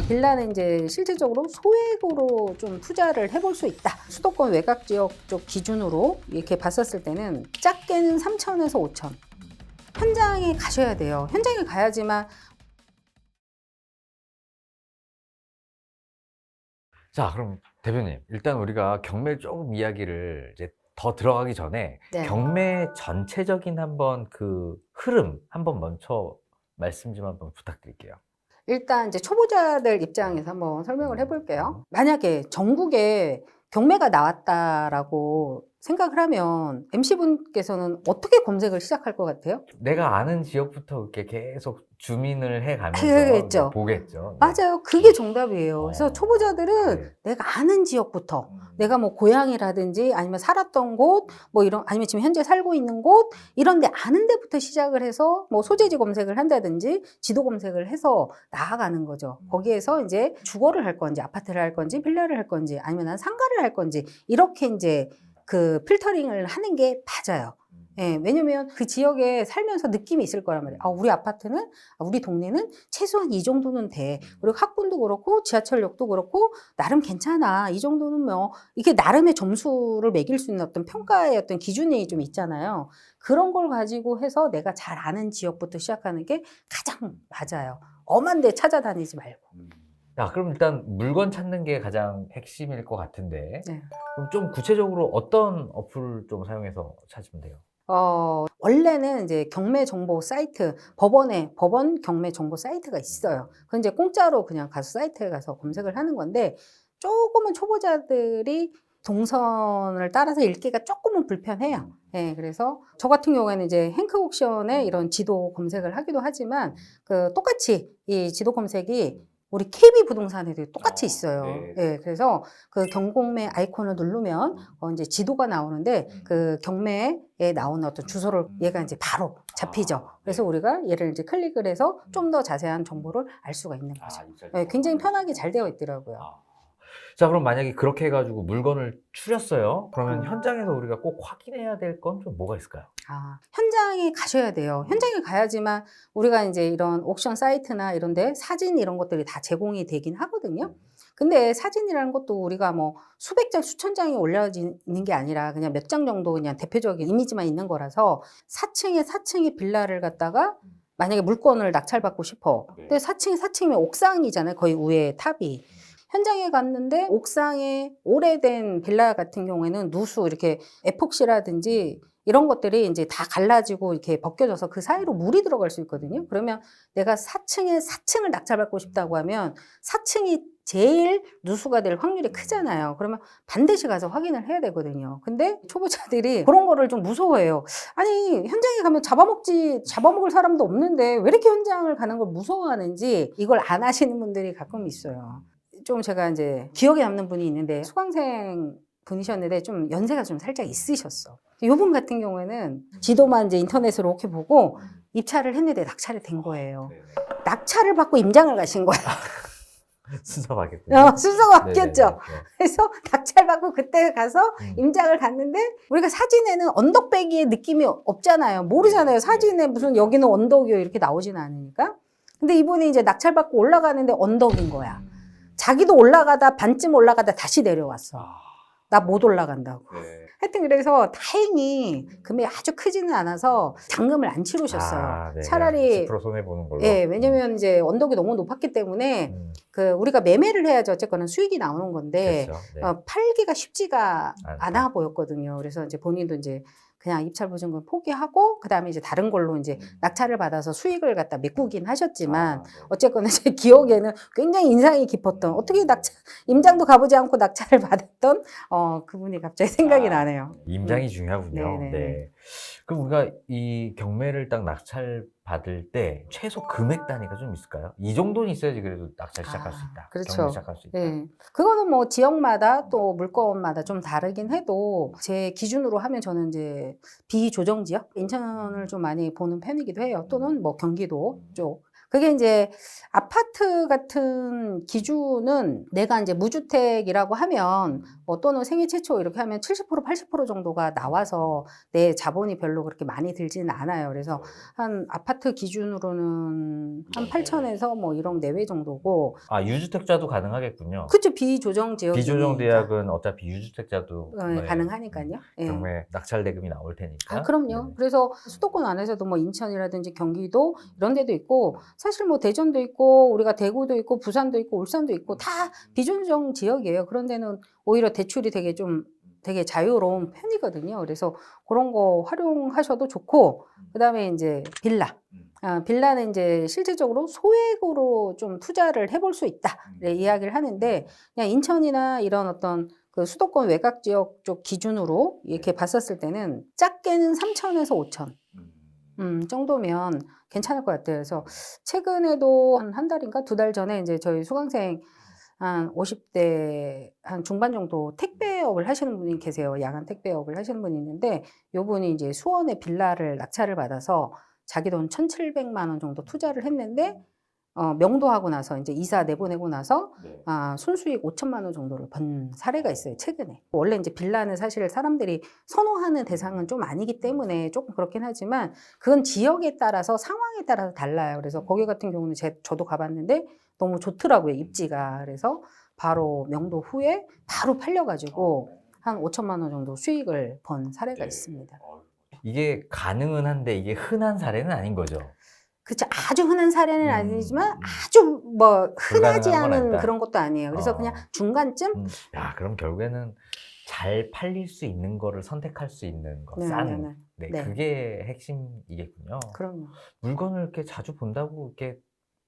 빌라는 이제 실질적으로 소액으로 좀 투자를 해볼 수 있다. 수도권 외곽 지역 쪽 기준으로 이렇게 봤었을 때는 작게는 3천에서 5천. 현장에 가셔야 돼요. 현장에 가야지만. 자, 그럼 대표님, 일단 우리가 경매 조금 이야기를 이제 더 들어가기 전에 네. 경매 전체적인 한번 그 흐름 한번 먼저 말씀 좀 한번 부탁드릴게요. 일단 이제 초보자들 입장에서 한번 설명을 해볼게요. 만약에 전국에 경매가 나왔다라고 생각을 하면 MC분께서는 어떻게 검색을 시작할 것 같아요? 내가 아는 지역부터 이렇게 계속 주민을 해가면서 그겠죠. 보겠죠. 네. 맞아요. 그게 정답이에요. 그래서 어. 초보자들은 네. 내가 아는 지역부터, 내가 뭐 고향이라든지 아니면 살았던 곳, 뭐 이런, 아니면 지금 현재 살고 있는 곳, 이런 데 아는 데부터 시작을 해서 뭐 소재지 검색을 한다든지 지도 검색을 해서 나아가는 거죠. 거기에서 이제 주거를 할 건지, 아파트를 할 건지, 빌라를 할 건지, 아니면 난 상가를 할 건지, 이렇게 이제 그 필터링을 하는 게 맞아요. 예, 왜냐면 그 지역에 살면서 느낌이 있을 거란 말이에요. 우리 아파트는, 우리 동네는 최소한 이 정도는 돼. 그리고 학군도 그렇고, 지하철역도 그렇고, 나름 괜찮아. 이 정도는 뭐, 이게 나름의 점수를 매길 수 있는 어떤 평가의 어떤 기준이 좀 있잖아요. 그런 걸 가지고 해서 내가 잘 아는 지역부터 시작하는 게 가장 맞아요. 엄한 데 찾아다니지 말고. 자, 그럼 일단 물건 찾는 게 가장 핵심일 것 같은데, 네. 그럼 좀 구체적으로 어떤 어플을 좀 사용해서 찾으면 돼요? 원래는 이제 경매 정보 사이트, 법원 경매 정보 사이트가 있어요. 그건 이제 공짜로 그냥 가서 사이트에 가서 검색을 하는 건데, 조금은 초보자들이 동선을 따라서 읽기가 조금은 불편해요. 예, 그래서 저 같은 경우에는 이제 행크옥션에 이런 지도 검색을 하기도 하지만, 그 똑같이 이 지도 검색이 우리 KB 부동산에도 똑같이 있어요. 네. 예, 그래서 그 경공매 아이콘을 누르면 이제 지도가 나오는데 그 경매에 나오는 어떤 주소를 얘가 이제 바로 잡히죠. 그래서 우리가 얘를 이제 클릭을 해서 좀 더 자세한 정보를 알 수가 있는 거죠. 예, 굉장히 편하게 잘 되어 있더라고요. 자, 그럼 만약에 그렇게 해가지고 물건을 추렸어요? 그러면 음. 현장에서 우리가 꼭 확인해야 될 건 좀 뭐가 있을까요? 현장에 가셔야 돼요. 현장에 가야지만 우리가 이제 이런 옥션 사이트나 이런 데 사진 이런 것들이 다 제공이 되긴 하거든요. 근데 사진이라는 것도 우리가 뭐 수백 장, 수천 장이 올려지는 게 아니라 그냥 몇 장 정도 그냥 대표적인 이미지만 있는 거라서 4층에 빌라를 갖다가 만약에 물건을 낙찰받고 싶어. 근데 4층이면 옥상이잖아요. 거의 위에 탑이. 현장에 갔는데 옥상에 오래된 빌라 같은 경우에는 누수 이렇게 에폭시라든지 이런 것들이 이제 다 갈라지고 이렇게 벗겨져서 그 사이로 물이 들어갈 수 있거든요. 그러면 내가 4층을 낙찰받고 싶다고 하면 4층이 제일 누수가 될 확률이 크잖아요. 그러면 반드시 가서 확인을 해야 되거든요. 근데 초보자들이 그런 거를 좀 무서워해요. 아니, 현장에 가면 잡아먹을 사람도 없는데 왜 이렇게 현장을 가는 걸 무서워하는지 이걸 안 하시는 분들이 가끔 있어요. 좀 제가 이제 기억에 남는 분이 있는데 수강생 분이셨는데 좀 연세가 좀 살짝 있으셨어. 이분 같은 경우에는 지도만 이제 인터넷으로 이렇게 보고 입찰을 했는데 낙찰이 된 거예요. 낙찰을 받고 임장을 가신 거야. 순서 바뀌었군요. 순서가 바뀌었죠. 네네네. 그래서 낙찰 받고 그때 가서 임장을 갔는데 우리가 사진에는 언덕배기의 느낌이 없잖아요. 모르잖아요. 사진에 무슨 여기는 언덕이요 이렇게 나오지는 않으니까. 근데 이분이 이제 낙찰 받고 올라가는데 언덕인 거야. 자기도 올라가다 반쯤 올라가다 다시 내려왔어. 나 못 올라간다고. 하여튼 그래서 다행히 금액이 아주 크지는 않아서 잔금을 안 치르셨어요. 네. 차라리 10% 손해 보는 걸로. 예, 왜냐면 이제 언덕이 너무 높았기 때문에 그 우리가 매매를 해야지 어쨌거나 수익이 나오는 건데 그렇죠. 네. 팔기가 쉽지가 않다. 않아 보였거든요. 그래서 이제 본인도 이제 그냥 입찰 보증금 포기하고 그다음에 이제 다른 걸로 이제 낙찰을 받아서 수익을 갖다 메꾸긴 하셨지만 어쨌거나 제 기억에는 굉장히 인상이 깊었던 어떻게 임장도 가보지 않고 낙찰을 받았던 그분이 갑자기 생각이 나네요. 임장이 중요하군요. 네네네. 네. 그럼 우리가 이 경매를 딱 낙찰 받을 때 최소 금액 단위가 좀 있을까요? 이 정도는 있어야지 그래도 낙찰 시작할 수 있다. 그렇죠. 경매 시작할 수 있다. 네. 그거는 뭐 지역마다 또 물건마다 좀 다르긴 해도 제 기준으로 하면 저는 이제 비조정 지역 인천을 좀 많이 보는 편이기도 해요. 또는 뭐 경기도 쪽. 그게 이제 아파트 같은 기준은 내가 이제 무주택이라고 하면 뭐 또는 생애 최초 이렇게 하면 70% 80% 정도가 나와서 내 자본이 별로 그렇게 많이 들지는 않아요. 그래서 한 아파트 기준으로는 한 8천에서 뭐 1억 내외 정도고. 아, 유주택자도 가능하겠군요. 그쵸, 비조정 지역이니까. 비조정 대학은 어차피 유주택자도 가능하니까요. 예. 경매 낙찰 대금이 나올 테니까. 그럼요. 네. 그래서 수도권 안에서도 뭐 인천이라든지 경기도 이런 데도 있고, 사실 뭐 대전도 있고, 우리가 대구도 있고, 부산도 있고, 울산도 있고, 다 비조정 지역이에요. 그런 데는 오히려 대출이 되게 자유로운 편이거든요. 그래서 그런 거 활용하셔도 좋고, 그 다음에 이제 빌라. 빌라는 이제 실질적으로 소액으로 좀 투자를 해볼 수 있다. 이야기를 하는데, 그냥 인천이나 이런 어떤 그 수도권 외곽 지역 쪽 기준으로 이렇게 봤었을 때는 작게는 3천에서 5천 정도면 괜찮을 것 같아요. 그래서 최근에도 한 달인가 2달 전에 이제 저희 수강생 한 50대 한 중반 정도 택배업을 하시는 분이 계세요. 야간 택배업을 하시는 분이 있는데, 요 분이 이제 수원에 빌라를 낙찰을 받아서 자기 돈 1,700만 원 정도 투자를 했는데, 명도하고 나서 이제 이사 내보내고 나서 순수익 5천만 원 정도를 번 사례가 있어요, 최근에. 원래 이제 빌라는 사실 사람들이 선호하는 대상은 좀 아니기 때문에 조금 그렇긴 하지만 그건 지역에 따라서 상황에 따라서 달라요. 그래서 거기 같은 경우는 저도 가봤는데 너무 좋더라고요, 입지가. 그래서 바로 명도 후에 바로 팔려가지고 한 5천만 원 정도 수익을 번 사례가 있습니다. 이게 가능은 한데 이게 흔한 사례는 아닌 거죠. 그렇죠. 아주 흔한 사례는 아니지만 아주 뭐 흔하지 불가능한 건 않은 아니다. 그런 것도 아니에요. 그래서 그냥 중간쯤. 야, 그럼 결국에는 잘 팔릴 수 있는 거를 선택할 수 있는 거, 싼. 네, 네. 그게 핵심이겠군요. 그럼요. 물건을 이렇게 자주 본다고 이렇게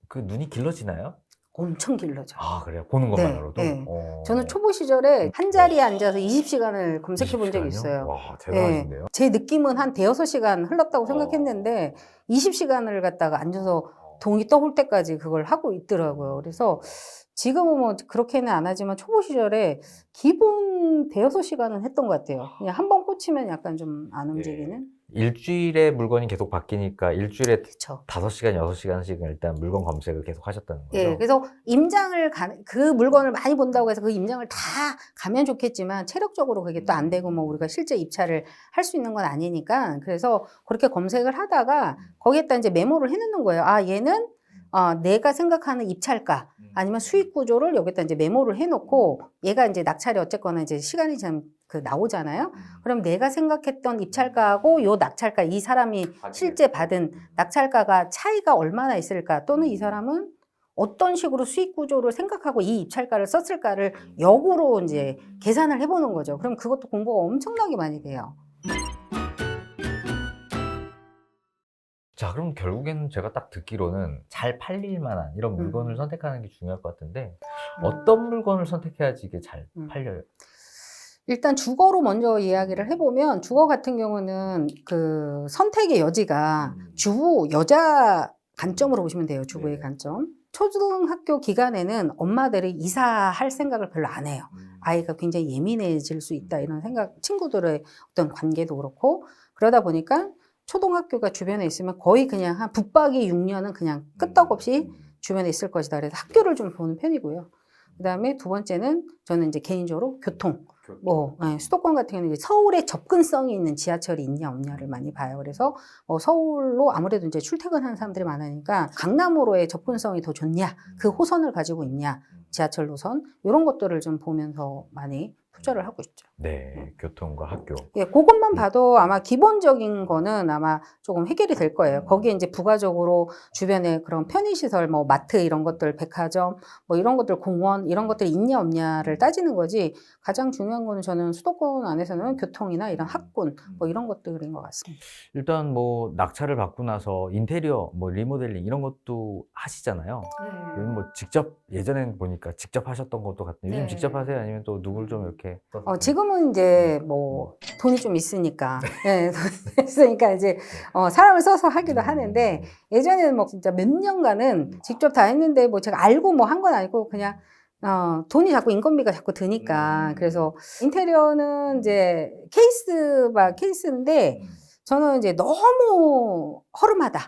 그 눈이 길러지나요? 엄청 길러져. 아, 그래요? 보는 것만으로도? 네. 저는 초보 시절에 한 자리에 앉아서 20시간을 검색해 본 적이 20시간이요? 있어요. 와, 대단하신데요? 제 느낌은 한 대여섯 시간 흘렀다고 생각했는데 20시간을 갖다가 앉아서 동이 떠올 때까지 그걸 하고 있더라고요. 그래서 지금은 뭐 그렇게는 안 하지만 초보 시절에 기본 대여섯 시간은 했던 것 같아요. 그냥 한 번 꽂히면 약간 좀 안 움직이는. 일주일에 물건이 계속 바뀌니까 일주일에 그쵸. 5시간, 6시간씩은 일단 물건 검색을 계속 하셨다는 거죠? 예, 그래서 그 물건을 많이 본다고 해서 그 임장을 다 가면 좋겠지만 체력적으로 그게 또 안 되고 뭐 우리가 실제 입찰을 할 수 있는 건 아니니까 그래서 그렇게 검색을 하다가 거기에다 이제 메모를 해놓는 거예요. 아, 얘는 내가 생각하는 입찰가 아니면 수익 구조를 여기다 이제 메모를 해놓고 얘가 이제 낙찰이 어쨌거나 이제 시간이 좀 나오잖아요. 그럼 내가 생각했던 입찰가하고 요 낙찰가 이 사람이 실제 받은 낙찰가가 차이가 얼마나 있을까 또는 이 사람은 어떤 식으로 수익 구조를 생각하고 이 입찰가를 썼을까를 역으로 이제 계산을 해보는 거죠. 그럼 그것도 공부가 엄청나게 많이 돼요. 자, 그럼 결국에는 제가 딱 듣기로는 잘 팔릴 만한 이런 물건을 선택하는 게 중요할 것 같은데 어떤 물건을 선택해야지 이게 잘 팔려요? 일단 주거로 먼저 이야기를 해보면 주거 같은 경우는 그 선택의 여지가 주부 여자 관점으로 보시면 돼요. 주부의 관점. 초등학교 기간에는 엄마들이 이사할 생각을 별로 안 해요. 아이가 굉장히 예민해질 수 있다 이런 생각, 친구들의 어떤 관계도 그렇고 그러다 보니까 초등학교가 주변에 있으면 거의 그냥 한 붙박이 6년은 그냥 끄떡없이 주변에 있을 것이다. 그래서 학교를 좀 보는 편이고요. 그 다음에 두 번째는 저는 이제 개인적으로 교통. 수도권 같은 경우는 이제 서울에 접근성이 있는 지하철이 있냐 없냐를 많이 봐요. 그래서 서울로 아무래도 이제 출퇴근하는 사람들이 많으니까 강남으로의 접근성이 더 좋냐, 그 호선을 가지고 있냐, 지하철 노선 이런 것들을 좀 보면서 많이 투자를 하고 있죠. 네, 교통과 학교. 예, 그것만 봐도 아마 기본적인 거는 아마 조금 해결이 될 거예요. 거기에 이제 부가적으로 주변에 그런 편의시설, 뭐 마트 이런 것들, 백화점, 뭐 이런 것들, 공원 이런 것들이 있냐 없냐를 따지는 거지. 가장 중요한 거는 저는 수도권 안에서는 교통이나 이런 학군, 뭐 이런 것들인 것 같습니다. 일단 뭐 낙찰을 받고 나서 인테리어, 뭐 리모델링 이런 것도 하시잖아요. 요즘 뭐 직접 예전엔 보니까 직접 하셨던 것도 같은데 요즘 직접 하세요? 아니면 또 누굴 좀 이렇게? 지금은 이제 뭐 돈이 좀 있으니까, 예, 돈이 있으니까 이제 사람을 써서 하기도 하는데 예전에는 뭐 진짜 몇 년간은 직접 다 했는데 뭐 제가 알고 뭐 한 건 아니고 그냥 돈이 자꾸 인건비가 자꾸 드니까 그래서 인테리어는 이제 케이스인데 저는 이제 너무 허름하다.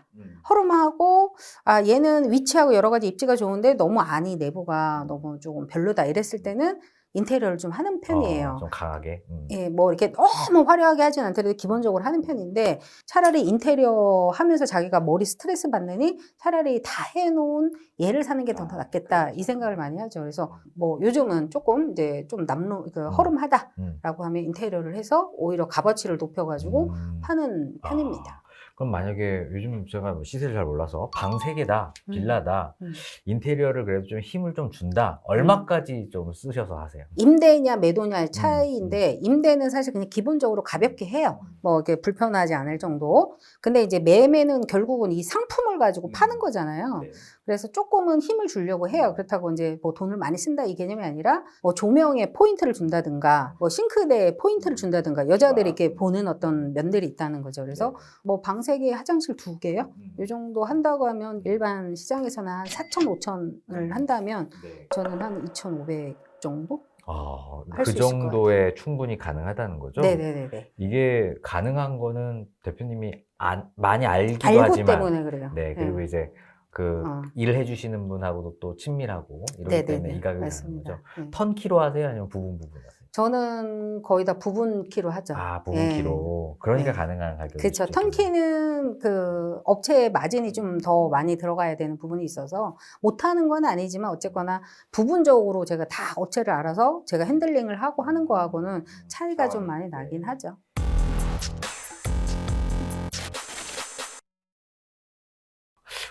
허름하고, 아, 얘는 위치하고 여러 가지 입지가 좋은데 너무 안이 내부가 너무 조금 별로다. 이랬을 때는 인테리어를 좀 하는 편이에요. 좀 강하게. 예, 뭐 이렇게 너무 화려하게 하진 않더라도 기본적으로 하는 편인데 차라리 인테리어 하면서 자기가 머리 스트레스 받느니 차라리 다 해놓은 얘를 사는 게 더 낫겠다 이 생각을 많이 하죠. 그래서 뭐 요즘은 조금 이제 좀 허름하다라고 하면 인테리어를 해서 오히려 값어치를 높여가지고 파는 편입니다. 그럼 만약에 요즘 제가 뭐 시세를 잘 몰라서 방 3개다, 빌라다, 인테리어를 그래도 좀 힘을 좀 준다. 얼마까지 좀 쓰셔서 하세요? 임대냐 매도냐의 차이인데 임대는 사실 그냥 기본적으로 가볍게 해요. 뭐 이렇게 불편하지 않을 정도. 근데 이제 매매는 결국은 이 상품을 가지고 파는 거잖아요. 네. 그래서 조금은 힘을 주려고 해요. 그렇다고 이제 뭐 돈을 많이 쓴다 이 개념이 아니라 뭐 조명에 포인트를 준다든가 뭐 싱크대에 포인트를 준다든가 여자들이 이렇게 보는 어떤 면들이 있다는 거죠. 그래서 뭐 방 3개, 화장실 2개요. 이 정도 한다고 하면 일반 시장에서는 한 4천, 5천을 한다면 저는 한 2,500 정도? 할 그 수 있을 것 정도에 충분히 가능하다는 거죠? 네네네. 이게 가능한 거는 대표님이 많이 알기도 알고 하지만 때문에 그래요. 네, 그리고 이제 그 일을 해주시는 분하고도 또 친밀하고 이러기 때문에 이 가격이 나는 거죠. 턴키로 하세요? 아니면 부분 하세요? 저는 거의 다 부분 키로 하죠. 부분 키로. 그러니까 가능한 가격이죠. 그렇죠. 턴키는 그 업체의 마진이 좀 더 많이 들어가야 되는 부분이 있어서 못하는 건 아니지만 어쨌거나 부분적으로 제가 다 업체를 알아서 제가 핸들링을 하고 하는 거하고는 차이가 좀 많이 나긴 하죠.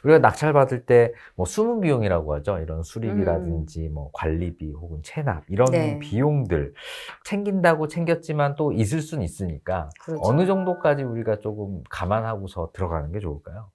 우리가 낙찰 받을 때 뭐 숨은 비용이라고 하죠. 이런 수리비라든지 뭐 관리비 혹은 체납 이런 비용들 챙긴다고 챙겼지만 또 있을 수는 있으니까 그렇죠. 어느 정도까지 우리가 조금 감안하고서 들어가는 게 좋을까요?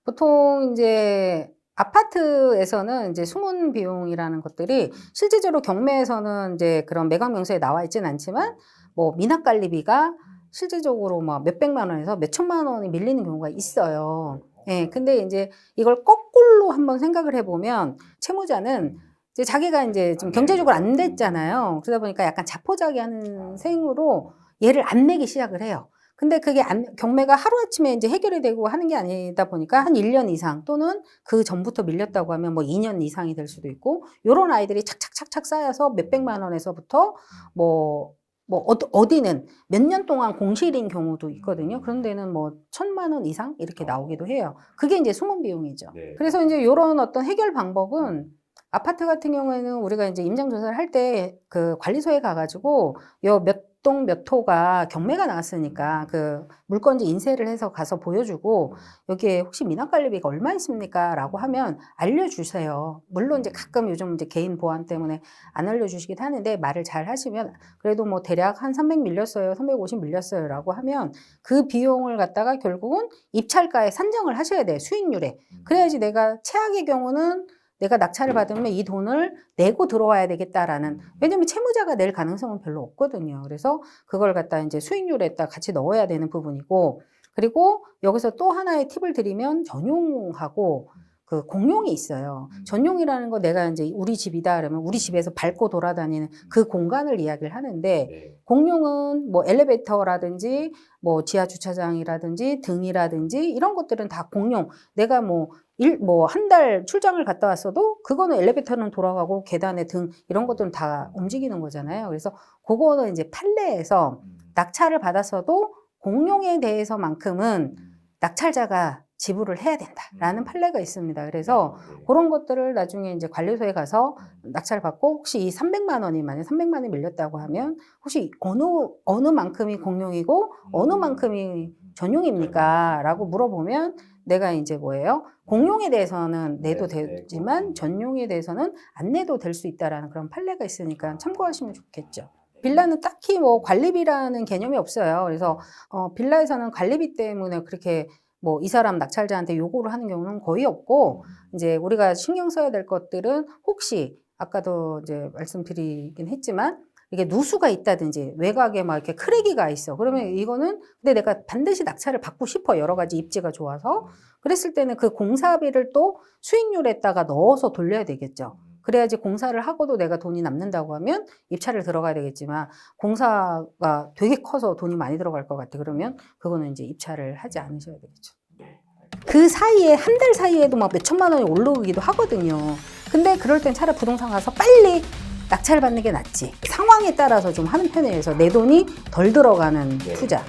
보통 이제 아파트에서는 이제 숨은 비용이라는 것들이 실질적으로 경매에서는 이제 그런 매각 명세에 나와 있지는 않지만 뭐 미납 관리비가 실질적으로 막 몇백만 원에서 몇천만 원이 밀리는 경우가 있어요. 예, 근데 이제 이걸 거꾸로 한번 생각을 해보면 채무자는 이제 자기가 이제 좀 경제적으로 안 됐잖아요. 그러다 보니까 약간 자포자기하는 셈으로 얘를 안 내기 시작을 해요. 근데 그게 경매가 하루아침에 이제 해결이 되고 하는 게 아니다 보니까 한 1년 이상 또는 그 전부터 밀렸다고 하면 뭐 2년 이상이 될 수도 있고 요런 아이들이 착착착착 쌓여서 몇백만 원에서부터 어디는 몇 년 동안 공실인 경우도 있거든요. 그런 데는 뭐 1,000만 원 이상 이렇게 나오기도 해요. 그게 이제 숨은 비용이죠. 그래서 이제 요런 어떤 해결 방법은 아파트 같은 경우에는 우리가 이제 임장 조사를 할 때 그 관리소에 가가지고 요 몇 동 몇 호가 경매가 나왔으니까 그 물건지 인쇄를 해서 가서 보여주고 여기에 혹시 미납관리비가 얼마 있습니까? 라고 하면 알려주세요. 물론 이제 가끔 요즘 이제 개인 보안 때문에 안 알려주시긴 하는데 말을 잘 하시면 그래도 뭐 대략 한 300 밀렸어요. 350 밀렸어요. 라고 하면 그 비용을 갖다가 결국은 입찰가에 산정을 하셔야 돼요. 수익률에. 그래야지 내가 최악의 경우는 내가 낙찰을 받으면 이 돈을 내고 들어와야 되겠다라는, 왜냐면 채무자가 낼 가능성은 별로 없거든요. 그래서 그걸 갖다 이제 수익률에다 같이 넣어야 되는 부분이고, 그리고 여기서 또 하나의 팁을 드리면 전용하고 그 공용이 있어요. 전용이라는 거 내가 이제 우리 집이다 그러면 우리 집에서 밟고 돌아다니는 그 공간을 이야기를 하는데, 공용은 뭐 엘리베이터라든지 뭐 지하 주차장이라든지 등이라든지 이런 것들은 다 공용. 내가 한 달 출장을 갔다 왔어도 그거는 엘리베이터는 돌아가고 계단에 등 이런 것들은 다 움직이는 거잖아요. 그래서 그거는 이제 판례에서 낙찰을 받았어도 공용에 대해서만큼은 낙찰자가 지불을 해야 된다라는 판례가 있습니다. 그래서 그런 것들을 나중에 이제 관리소에 가서 낙찰을 받고 혹시 이 300만 원이 만약 300만 원이 밀렸다고 하면 혹시 어느 만큼이 공용이고 어느 만큼이 전용입니까? 라고 물어보면 내가 이제 공용에 대해서는 내도 되지만 전용에 대해서는 안 내도 될 수 있다라는 그런 판례가 있으니까 참고하시면 좋겠죠. 빌라는 딱히 관리비라는 개념이 없어요. 그래서 빌라에서는 관리비 때문에 그렇게 이 사람 낙찰자한테 요구를 하는 경우는 거의 없고, 이제 우리가 신경 써야 될 것들은 혹시 아까도 이제 말씀드리긴 했지만 이게 누수가 있다든지 외곽에 막 이렇게 크랙이가 있어. 그러면 이거는 근데 내가 반드시 낙찰을 받고 싶어. 여러 가지 입지가 좋아서. 그랬을 때는 그 공사비를 또 수익률에다가 넣어서 돌려야 되겠죠. 그래야지 공사를 하고도 내가 돈이 남는다고 하면 입찰을 들어가야 되겠지만 공사가 되게 커서 돈이 많이 들어갈 것 같아. 그러면 그거는 이제 입찰을 하지 않으셔야 되겠죠. 그 사이에 한 달 사이에도 막 몇 천만 원이 올라오기도 하거든요. 근데 그럴 땐 차라리 부동산 가서 빨리 낙찰 받는 게 낫지. 상황에 따라서 좀 하는 편이어서 내 돈이 덜 들어가는 투자.